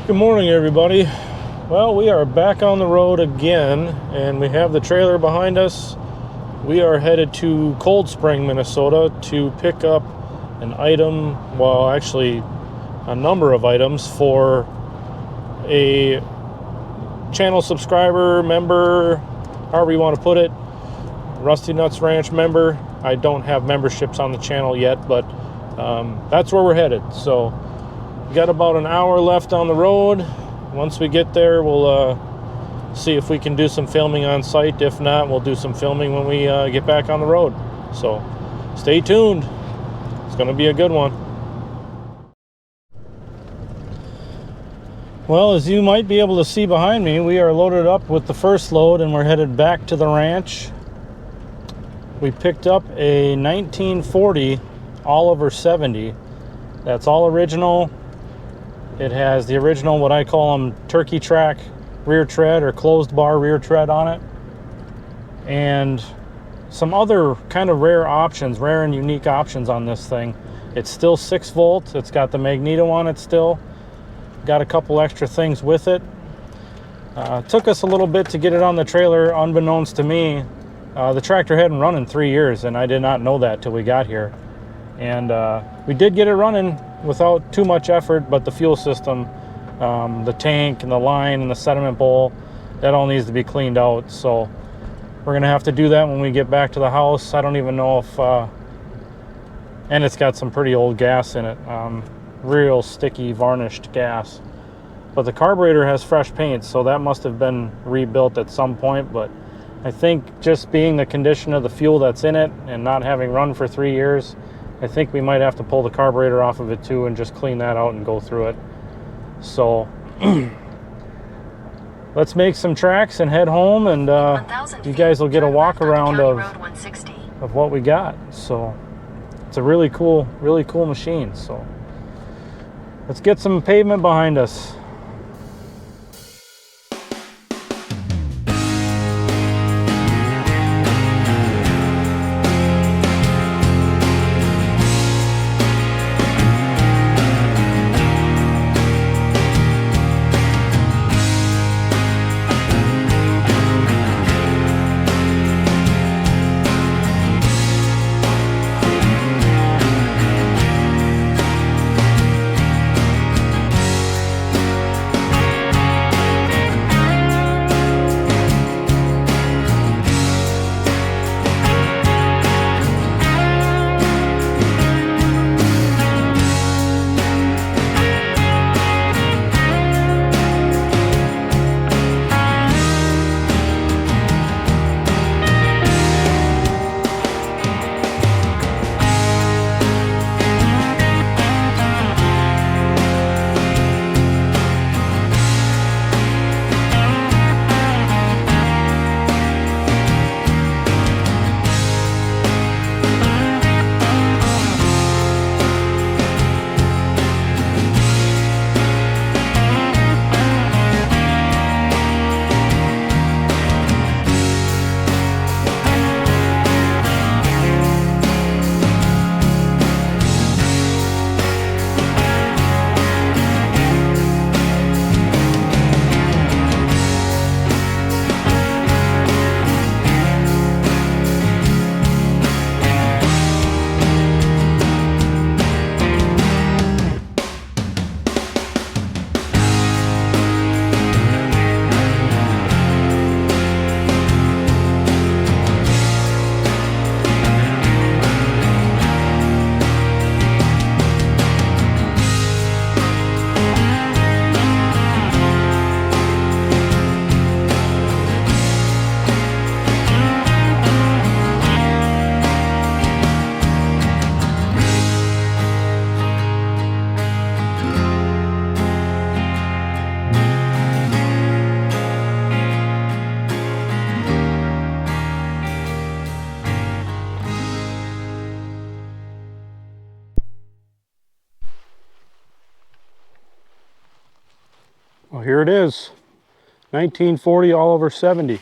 Good morning, everybody. Well, we are back on the road again, and we have the trailer behind us. We are headed to Cold Spring, Minnesota to pick up an item, well, actually a number of items for a channel subscriber, member, however you want to put it, Rusty Nuts Ranch member. I don't have memberships on the channel yet, but that's where we're headed. So we got about an hour left on the road. Once we get there, we'll see if we can do some filming on site. If not, we'll do some filming when we get back on the road. So stay tuned. It's going to be a good one. Well, as you might be able to see behind me, we are loaded up with the first load and we're headed back to the ranch. We picked up a 1940 Oliver 70. That's all original. It has the original, what I call them, turkey track rear tread or closed bar rear tread on it. And some other kind of rare and unique options on this thing. It's still 6 volt. It's got the magneto on it still. Got a couple extra things with it. Took us a little bit to get it on the trailer, unbeknownst to me. The tractor hadn't run in 3 years, and I did not know that till we got here. And we did get it running without too much effort, but the fuel system, the tank and the line and the sediment bowl, that all needs to be cleaned out. So we're gonna have to do that when we get back to the house. I don't even know if, and it's got some pretty old gas in it, real sticky varnished gas. But the carburetor has fresh paint, so that must have been rebuilt at some point. But I think just being the condition of the fuel that's in it and not having run for 3 years, I think we might have to pull the carburetor off of it too and just clean that out and go through it. So let's make some tracks and head home, and you guys will get a walk around of what we got. So it's a really cool machine. So let's get some pavement behind us. Well, here it is. 1940 all over 70.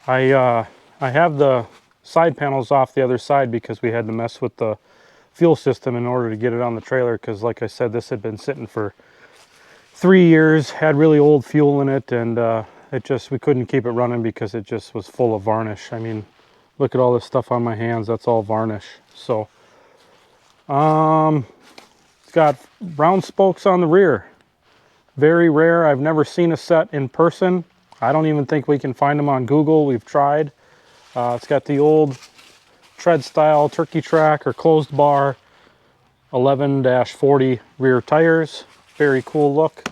I have the side panels off the other side because we had to mess with the fuel system in order to get it on the trailer, because like I said, this had been sitting for 3 years, had really old fuel in it, and we couldn't keep it running because it just was full of varnish. I mean, look at all this stuff on my hands, that's all varnish. So it's got round spokes on the rear. Very rare. I've never seen a set in person. I don't even think we can find them on Google. We've tried. It's got the old tread style turkey track or closed bar 11-40 rear tires. Very cool look.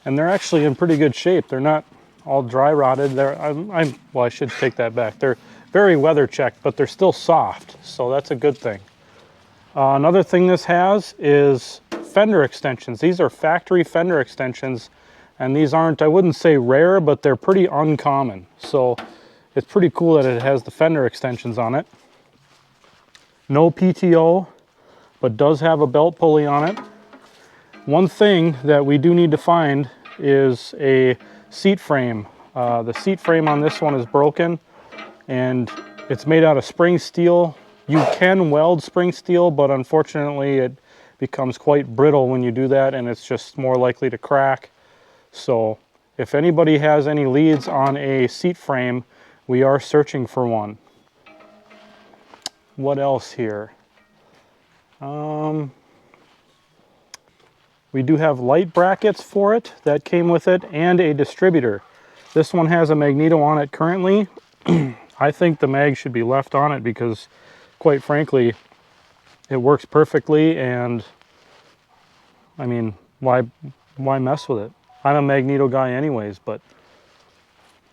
And they're actually in pretty good shape. They're not all dry rotted. Well, I should take that back. They're very weather checked, but they're still soft. So that's a good thing. Another thing this has is fender extensions. These are factory fender extensions, and these aren't, I wouldn't say rare, but they're pretty uncommon. So it's pretty cool that it has the fender extensions on it. No PTO, but does have a belt pulley on it. One thing that we do need to find is a seat frame. The seat frame on this one is broken, and it's made out of spring steel. You can weld spring steel, but unfortunately it becomes quite brittle when you do that, and it's just more likely to crack. So if anybody has any leads on a seat frame, we are searching for one. What else here? We do have light brackets for it that came with it, and a distributor. This one has a magneto on it currently. I think the mag should be left on it because, quite frankly, it works perfectly, and I mean, why mess with it? I'm a magneto guy anyways, but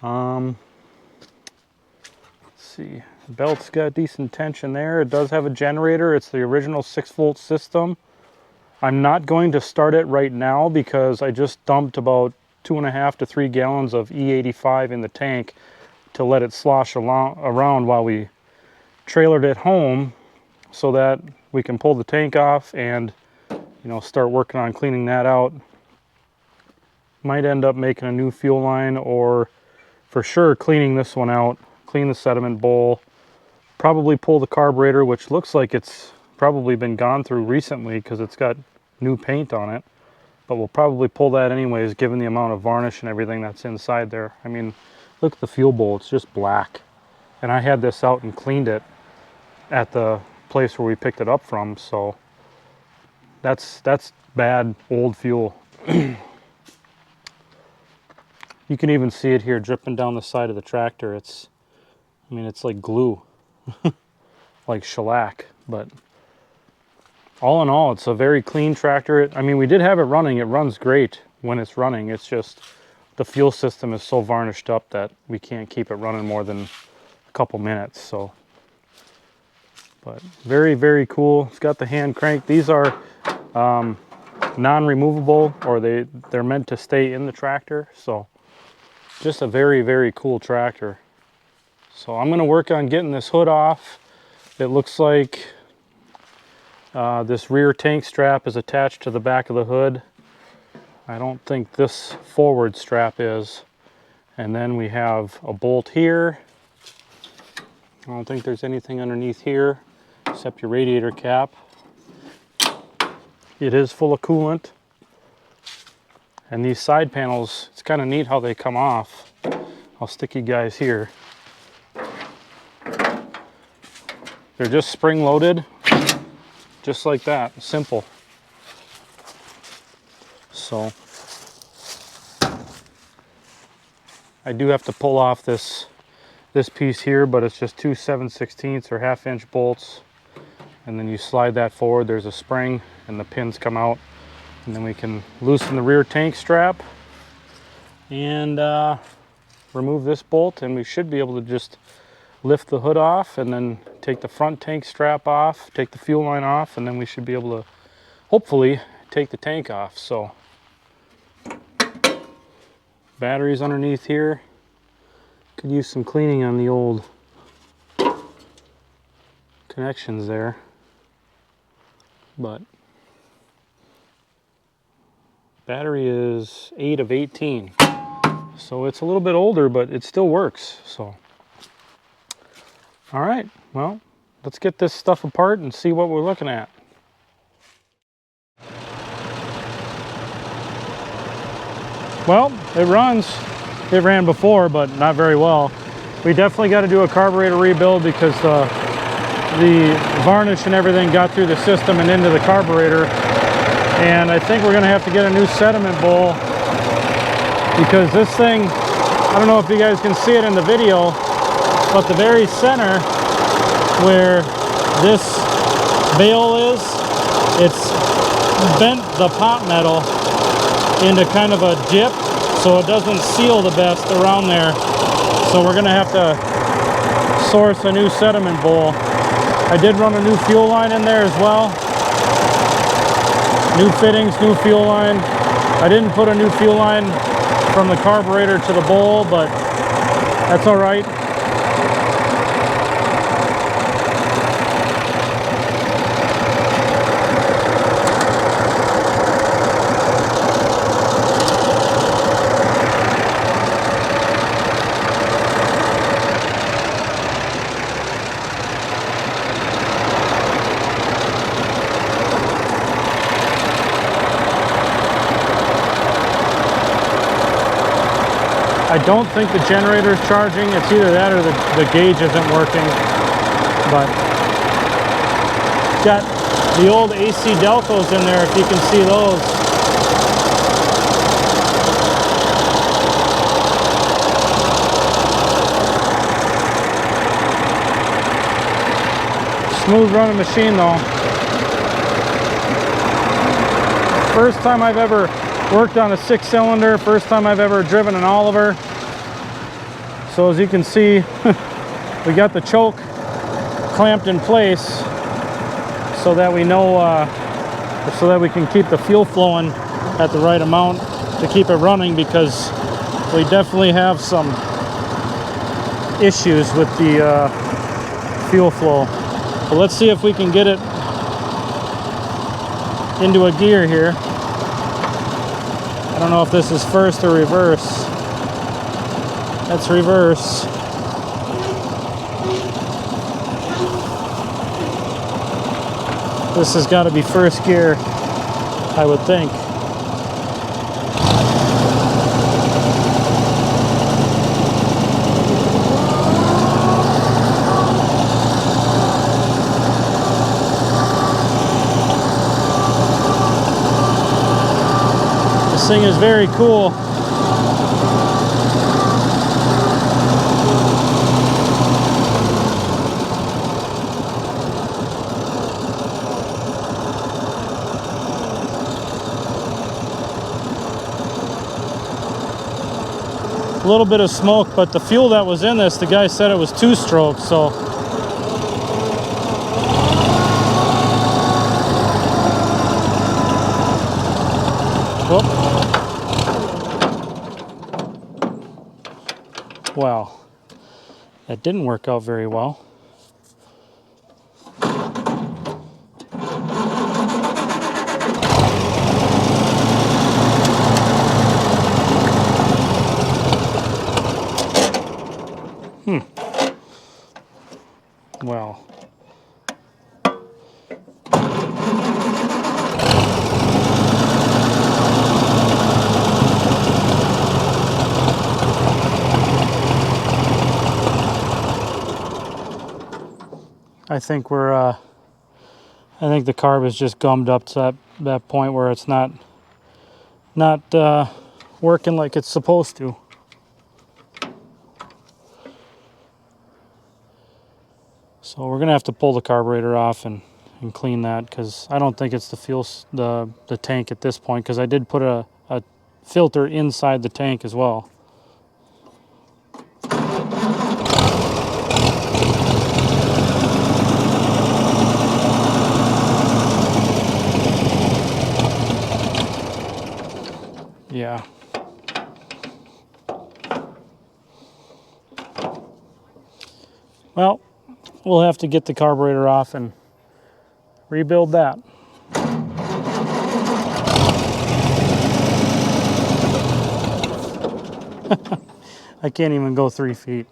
let's see. The belt's got decent tension there. It does have a generator. It's the original 6-volt system. I'm not going to start it right now because I just dumped about 2.5 to 3 gallons of E85 in the tank to let it slosh around while we trailered it home, so that we can pull the tank off and, you know, start working on cleaning that out. Might end up making a new fuel line, or for sure cleaning this one out, clean the sediment bowl, probably pull the carburetor, which looks like it's probably been gone through recently because it's got new paint on it, but we'll probably pull that anyways given the amount of varnish and everything that's inside there. I mean, look at the fuel bowl, it's just black, and I had this out and cleaned it at the place where we picked it up from, so that's bad old fuel. You can even see it here dripping down the side of the tractor. It's like glue, like shellac. But all in all, it's a very clean tractor. I mean, we did have it running. It runs great when it's running. It's just the fuel system is so varnished up that we can't keep it running more than a couple minutes. So, but very, very cool. It's got the hand crank. These are non-removable, or they're meant to stay in the tractor. So just a very, very cool tractor. So I'm going to work on getting this hood off. It looks like this rear tank strap is attached to the back of the hood. I don't think this forward strap is. And then we have a bolt here. I don't think there's anything underneath here except your radiator cap. It is full of coolant. And these side panels, it's kind of neat how they come off. I'll stick you guys here. They're just spring loaded, just like that, simple. So I do have to pull off this piece here, but it's just 2 7/16 or 1/2 inch bolts. And then you slide that forward, there's a spring, and the pins come out. And then we can loosen the rear tank strap and remove this bolt, and we should be able to just lift the hood off and then take the front tank strap off, take the fuel line off, and then we should be able to hopefully take the tank off. So batteries underneath here. Could use some cleaning on the old connections there, but Battery is 8 of 18. So it's a little bit older, but it still works. So, all right, well, let's get this stuff apart and see what we're looking at. Well, it runs. It ran before, but not very well. We definitely got to do a carburetor rebuild because the varnish and everything got through the system and into the carburetor. And I think we're going to have to get a new sediment bowl because this thing, I don't know if you guys can see it in the video, but the very center where this valve is, it's bent the pot metal into kind of a dip, so it doesn't seal the best around there. So we're going to have to source a new sediment bowl. I did run a new fuel line in there as well. New fittings, new fuel line. I didn't put a new fuel line from the carburetor to the bowl, but that's all right. I don't think the generator is charging. It's either that or the gauge isn't working. But got the old AC Delcos in there, if you can see those. Smooth running machine though. First time I've ever worked on a 6-cylinder, first time I've ever driven an Oliver. So as you can see, we got the choke clamped in place so that we know, so that we can keep the fuel flowing at the right amount to keep it running, because we definitely have some issues with the fuel flow. But let's see if we can get it into a gear here. I don't know if this is first or reverse. That's reverse. This has got to be first gear, I would think. This thing is very cool. A little bit of smoke, but the fuel that was in this, the guy said it was 2-stroke, so whoop. Wow, that didn't work out very well. Well, I think we're I think the carb is just gummed up to that point where it's not working like it's supposed to. So we're gonna have to pull the carburetor off and clean that, because I don't think it's the fuel, the tank at this point, because I did put a filter inside the tank as well. Yeah. Well, we'll have to get the carburetor off and rebuild that. I can't even go 3 feet.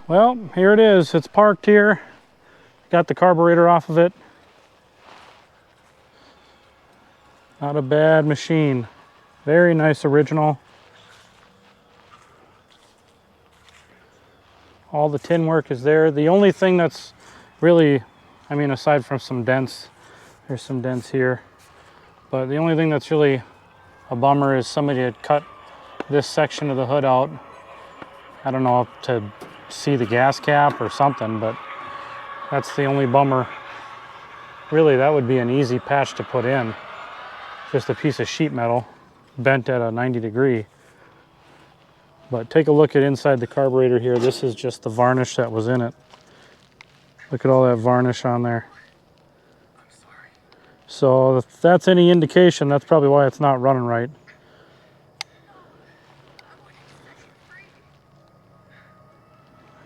Well, here it is. It's parked here. Got the carburetor off of it. Not a bad machine. Very nice original. All the tin work is there. The only thing that's really, I mean, aside from some dents, there's some dents here, but the only thing that's really a bummer is somebody had cut this section of the hood out. I don't know, to see the gas cap or something, but that's the only bummer. Really, that would be an easy patch to put in. Just a piece of sheet metal bent at a 90 degree. But take a look at inside the carburetor here. This is just the varnish that was in it. Look at all that varnish on there. I'm sorry. So if that's any indication, that's probably why it's not running right.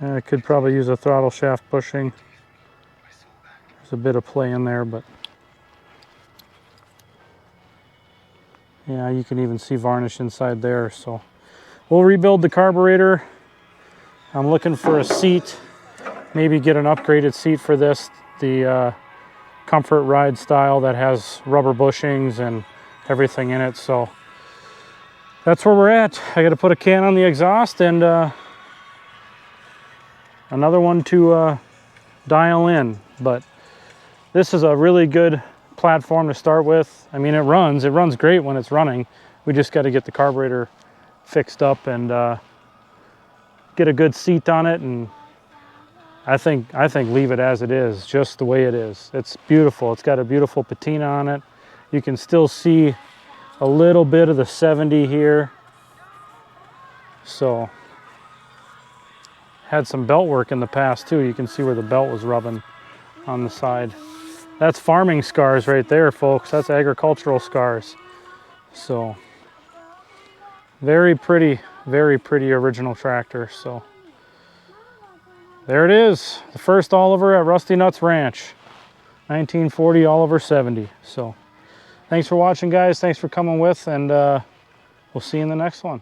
I could probably use a throttle shaft bushing. There's a bit of play in there, but yeah, you can even see varnish inside there. So we'll rebuild the carburetor. I'm looking for a seat, maybe get an upgraded seat for this, the Comfort Ride style that has rubber bushings and everything in it. So that's where we're at. I got to put a can on the exhaust and another one to dial in. But this is a really good platform to start with. I mean, it runs great when it's running. We just got to get the carburetor fixed up and get a good seat on it, and I think leave it as it is, just the way it is. It's beautiful. It's got a beautiful patina on it. You can still see a little bit of the 70 here. So had some belt work in the past too. You can see where the belt was rubbing on the side. That's farming scars right there, folks. That's agricultural scars. So very pretty original tractor. So there it is, the first Oliver at Rusty Nuts Ranch, 1940 Oliver 70. So thanks for watching, guys. Thanks for coming with, and we'll see you in the next one.